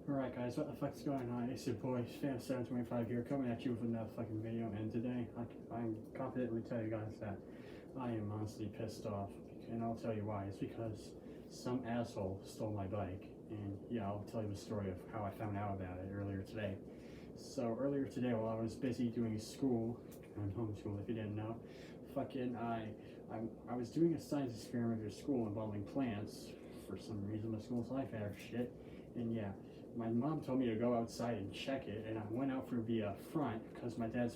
Alright guys, what the fuck's going on? It's your boy, Fam725 here, coming at you with another fucking video, and today, I'm confidently tell you guys that I am honestly pissed off, and I'll tell you why. It's because some asshole stole my bike, and yeah, I'll tell you the story of how I found out about it earlier today. So, earlier today, while I was busy doing school, and homeschool if you didn't know, I was doing a science experiment at school involving plants. For some reason, my school's life out of shit, and yeah, my mom told me to go outside and check it, and I went out through the front because my dad's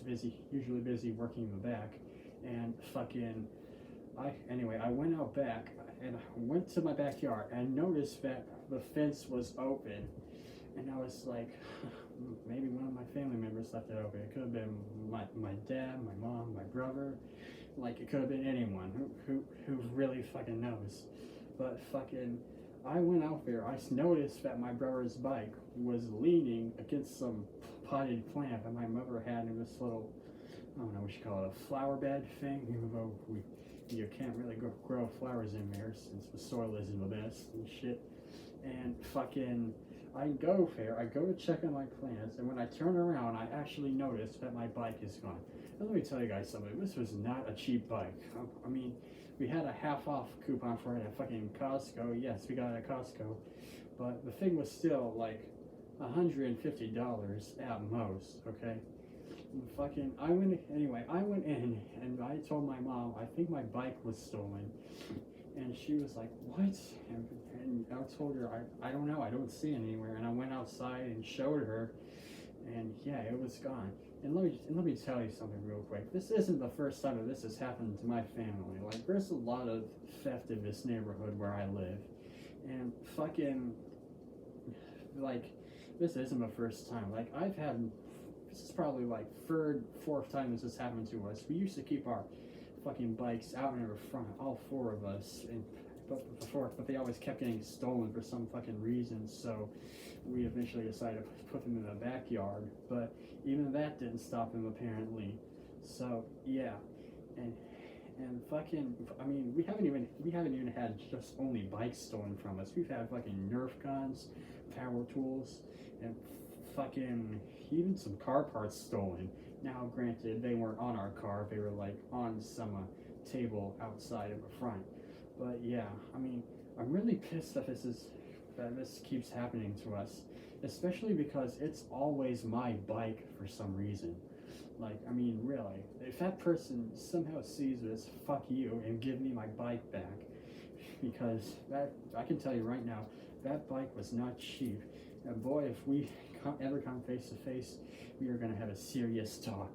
usually busy working in the back, and I went out back and I went to my backyard and noticed that the fence was open, and I was like, maybe one of my family members left it open. It could have been my dad, my mom, my brother, like it could have been anyone who really fucking knows, but I went out there. I noticed that my brother's bike was leaning against some potted plant that my mother had in this little, I don't know what you call it, a flower bed thing, even though you can't really grow flowers in there since the soil isn't the best and shit. And I go there, I go to check on my plants, and when I turn around, I actually notice that my bike is gone. Now, let me tell you guys something. This was not a cheap bike. I mean, we had a half-off coupon for it at fucking Costco. Yes, we got it at Costco. But the thing was still like $150 at most, okay? I went in and I told my mom, I think my bike was stolen. And she was like, what? And I told her, I don't know, I don't see it anywhere. And I went outside and showed her, and yeah, it was gone. And let me tell you something real quick. This isn't the first time that this has happened to my family. Like, there's a lot of theft in this neighborhood where I live. And like, this isn't the first time. Like, this is probably like third, fourth time this has happened to us. We used to keep our fucking bikes out in the front, all four of us, but they always kept getting stolen for some fucking reason, so we eventually decided to put them in the backyard, but even that didn't stop them apparently. So yeah, and I mean, we haven't even had just only bikes stolen from us. We've had fucking Nerf guns, power tools, and even some car parts stolen. Now, granted, they weren't on our car; they were like on some table outside of the front. But yeah, I mean, I'm really pissed that this keeps happening to us, especially because it's always my bike for some reason. Like, I mean, really, if that person somehow sees this, fuck you, and give me my bike back, because I can tell you right now, that bike was not cheap. And boy, if we ever come face to face, we are gonna have a serious talk.